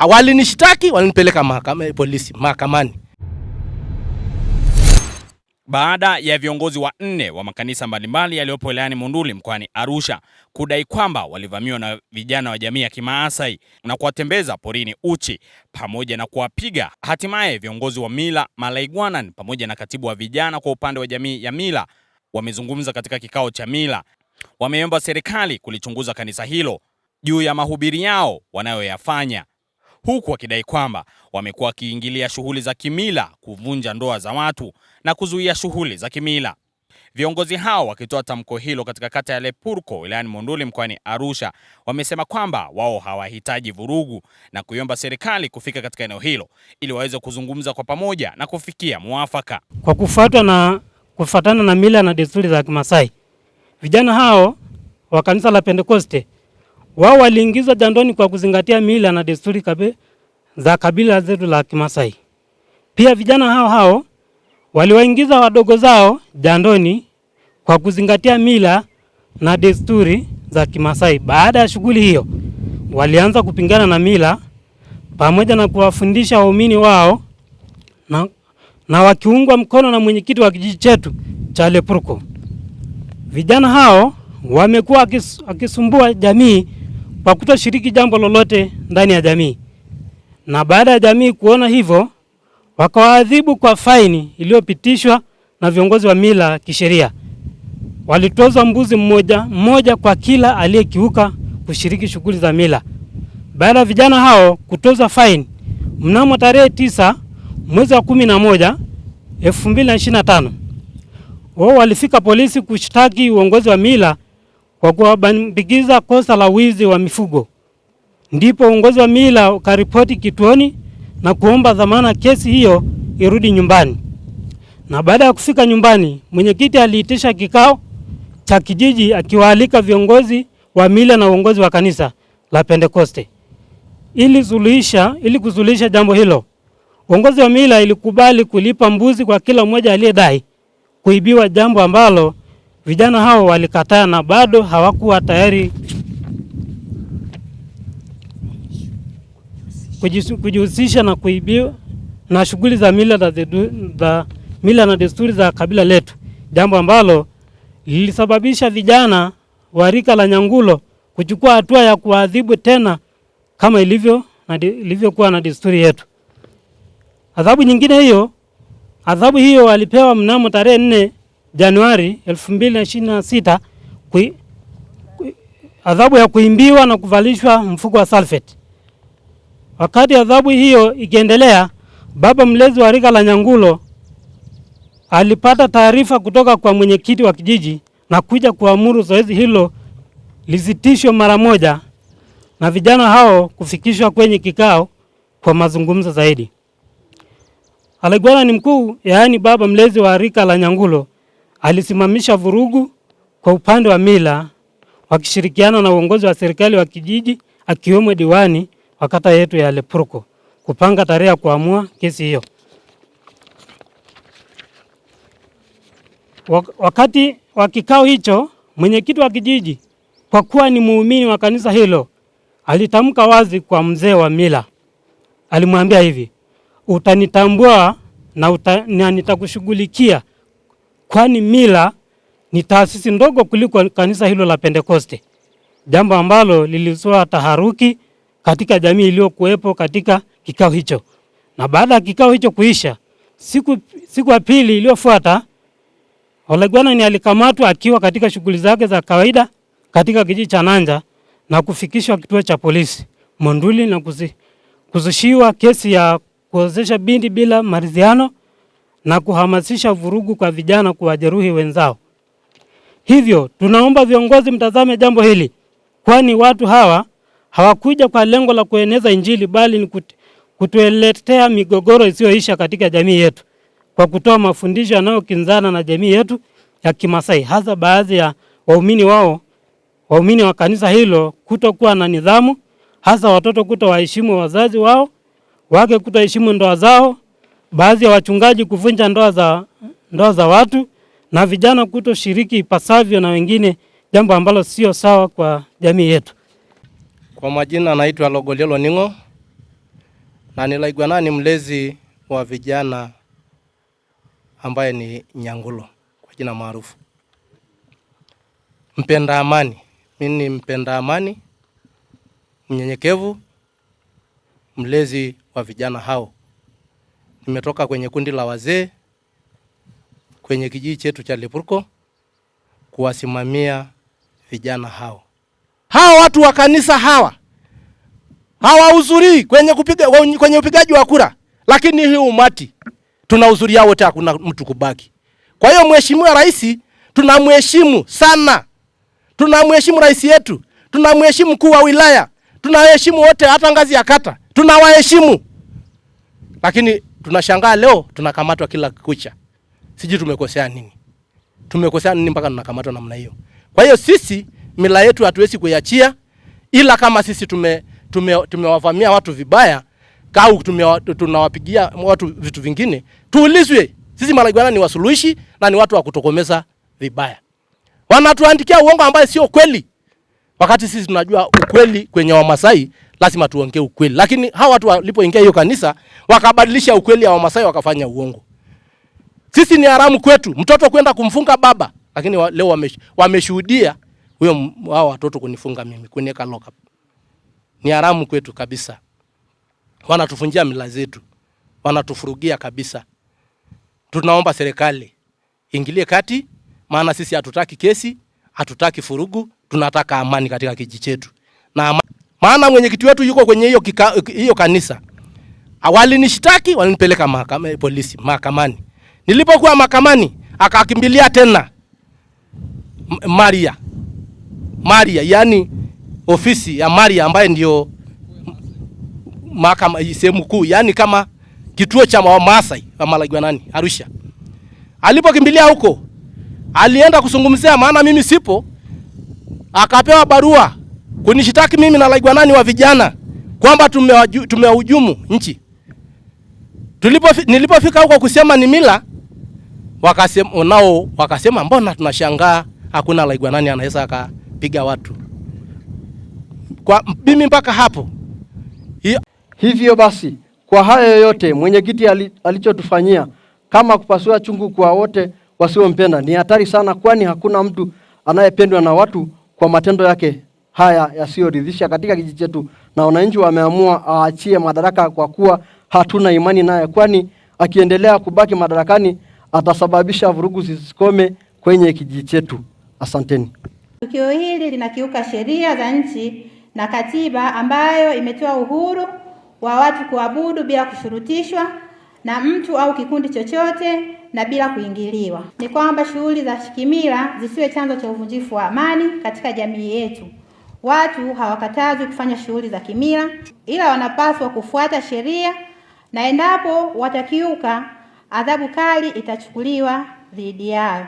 Awali nishtaki, walinipeleka mahakamani. Baada ya viongozi wanne wa makanisa mbalimbali yaliyopo wilayani Monduli mkoani Arusha kudai kwamba walivamiwa na vijana wa jamii ya Kimaasai na kuwatembeza porini uchi pamoja na kuwapiga, hatimaye viongozi wa mila Malaigwanan pamoja na katibu wa vijana kwa upande wa jamii ya mila wamezungumza katika kikao cha mila. Wameomba serikali kulichunguza kanisa hilo juu ya mahubiri yao wanayoyafanya, huku wakidai kwamba wamekuwa wakiingilia shughuli za kimila, kuvunja ndoa za watu na kuzuia shughuli za kimila. Viongozi hao wakitoa tamko hilo katika kata ya Lepurko wilayani Monduli mkoani Arusha, wamesema kwamba wao hawahitaji vurugu na kuiomba serikali kufika katika eneo hilo ili waweze kuzungumza kwa pamoja na kufikia muafaka. Kwa kufuatana na mila na desturi za Kimasai, vijana hao wa kanisa la Pentekoste wao waliingizwa jandoni kwa kuzingatia mila na desturi za kabila zetu la Kimasai. Pia vijana hao waliwaingiza wadogo zao jandoni kwa kuzingatia mila na desturi za Kimasai. Baada ya shughuli hiyo, walianza kupingana na mila pamoja na kuwafundisha waumini wao na wakiungwa mkono na mwenyekiti wa kijiji chetu cha Lepurko. Vijana hao wamekuwa wakisumbua jamii kwa kutoshiriki jambo lolote ndani ya jamii. Na baada ya jamii kuona hivyo, wakawaadhibu kwa faini iliyopitishwa na viongozi wa mila kisheria. Walitozwa mbuzi mmoja kwa kila aliyekiuka kushiriki shughuli za mila. Baada ya vijana hao kutozwa faini, mnamo tarehe 9 mwezi wa 11 2025, wao walifika polisi kushtaki uongozi wa mila kwa kuwabambikiza kosa la wizi wa mifugo. Ndipo uongozi wa mila ukaripoti kituoni na kuomba dhamana kesi hiyo irudi nyumbani. Na baada ya kufika nyumbani, mwenyekiti aliitisha kikao cha kijiji akiwaalika viongozi wa mila na uongozi wa kanisa la Pentekoste ili kusuluhisha jambo hilo. Uongozi wa mila ilikubali kulipa mbuzi kwa kila mmoja aliyedai kuibiwa, jambo ambalo vijana hao walikataa na bado hawakuwa tayari kujihusisha na kuibiwa na shughuli za mila na desturi za kabila letu, jambo ambalo lilisababisha vijana wa rika la Nyangulo kuchukua hatua ya kuadhibu tena kama ilivyokuwa na desturi yetu. Adhabu hiyo walipewa mnamo tarehe 4 Januari 2026, adhabu ya kuimbiwa na kuvalishwa mfuko wa sulfate. Wakati adhabu hiyo ikiendelea, baba mlezi wa rika la Nyangulo alipata taarifa kutoka kwa mwenyekiti wa kijiji na kuja kuamuru zoezi hilo lisitishwe mara moja na vijana hao kufikishwa kwenye kikao kwa mazungumzo zaidi. Malaigwanan mkuu, yaani baba mlezi wa rika la Nyangulo, alisimamisha vurugu kwa upande wa mila wakishirikiana na uongozi wa serikali wa kijiji akiwemo diwani wa kata yetu ya Lepurko kupanga tarehe ya kuamua kesi hiyo. Wakati wa kikao hicho, mwenyekiti wa kijiji, kwa kuwa ni muumini wa kanisa hilo, alitamka wazi kwa mzee wa mila. Alimwambia hivi: utanitambua na nitakushughulikia, kwani mila ni taasisi ndogo kuliko kanisa hilo la Pentekoste, jambo ambalo lilizua taharuki katika jamii iliyokuwepo katika kikao hicho. Na baada ya kikao hicho kuisha, siku ya pili iliyofuata, Malaigwanan alikamatwa akiwa katika shughuli zake za kawaida katika kijiji cha Nanja na kufikishwa kituo cha polisi Monduli na kuzushiwa kesi ya kuozesha binti bila maridhiano na kuhamasisha vurugu kwa vijana kuwajeruhi wenzao. Hivyo tunaomba viongozi mtazame jambo hili, kwani watu hawa hawakuja kwa lengo la kueneza Injili, bali ni kutueletea migogoro isiyoisha katika jamii yetu kwa kutoa mafundisho yanayokinzana na jamii yetu ya Kimasai, hasa baadhi ya waumini wa kanisa hilo kutokuwa na nidhamu, hasa watoto kutowaheshimu wazazi wao, wake kutoheshimu ndoa zao, baadhi ya wachungaji kuvunja ndoa za watu, na vijana kutoshiriki ipasavyo na wengine, jambo ambalo sio sawa kwa jamii yetu. Kwa majina naitwa Logolielo Ningo, na Nalaigwanani mlezi wa vijana ambaye ni Nyangulo kwa jina maarufu. Mpenda amani. Mimi ni mpenda amani, mnyenyekevu, mlezi wa vijana hao. Nimetoka kwenye kundi la wazee kwenye kijiji chetu cha Lepurko kuwasimamia vijana hao. Hawa watu wa kanisa hawahudhurii kwenye upigaji wa kura, lakini hii umati tunahudhuria wote, hakuna mtu kubaki. Kwa hiyo Mheshimiwa Rais tunamheshimu sana. Tunamheshimu rais yetu, tunamheshimu mkuu wa wilaya, tunaheshimu wote hata ngazi ya kata. Tunawaheshimu. Lakini tunashangaa leo tunakamatwa kila kucha. Sijui tumekosea nini. Tumekosea nini mpaka tunakamatwa namna hiyo? Kwa hiyo sisi mila yetu hatuwezi kuiachia, ila kama sisi tumewavamia watu vibaya au tunawapigia watu vitu vingine, tuulizwe. Sisi Nalaigwanani ni wasuluhishi na ni watu wa kutokomeza vibaya. Wanatuandikia uongo ambaye sio kweli. Wakati sisi tunajua ukweli kwenye Wamasai, lazima tuongee ukweli. Lakini hawa watu walipoingia hiyo kanisa wakabadilisha ukweli ya Wamasai wakafanya uongo. Sisi ni haramu kwetu mtoto kwenda kumfunga baba, lakini leo wameshuhudia hao watoto kunifunga mimi, kuniweka lock up. Ni haramu kwetu kabisa. Wanatufunjia mila zetu. Wanatufurugia kabisa. Tunaomba serikali ingilie kati, maana sisi hatutaki kesi, hatutaki furugu, tunataka amani katika kijiji chetu. Na maana mwenyekiti wetu yuko kwenye hiyo kanisa. Walinishitaki, walinipeleka polisi mahakamani. Nilipokuwa mahakamani akakimbilia tena Maria, yani ofisi ya Maria ambaye ndio mahakama sehemu kuu, yani kama kituo cha Wamasai wa Nalaigwanani Arusha. Alipokimbilia huko alienda kuzungumzia, maana mimi sipo, akapewa barua kunishitaki mimi Nalaigwanani wa vijana kwamba tumehujumu nchi. Nilipofika huko kusema ni mila, wakasema mbona tunashangaa hakuna Nalaigwanani anaweza akapiga watu. Kwa mimi mpaka hapo. Hivyo basi kwa haya yote mwenyekiti alichotufanyia kama kupasua chungu kwa wote wasiompenda ni hatari sana, kwani hakuna mtu anayependwa na watu kwa matendo yake haya yasiyoridhisha katika kijiji chetu, na wananchi wameamua aachie madaraka kwa kuwa hatuna imani naye, kwani akiendelea kubaki madarakani atasababisha vurugu zisikome kwenye kijiji chetu. Asanteni. Tukio hili linakiuka sheria za nchi na katiba ambayo imetoa uhuru wa watu kuabudu bila kushurutishwa na mtu au kikundi chochote na bila kuingiliwa. Ni kwamba shughuli za kimila zisiwe chanzo cha uvunjifu wa amani katika jamii yetu. Watu hawakatazwi kufanya shughuli za kimila, ila wanapaswa kufuata sheria, na endapo watakiuka, adhabu kali itachukuliwa dhidi yao.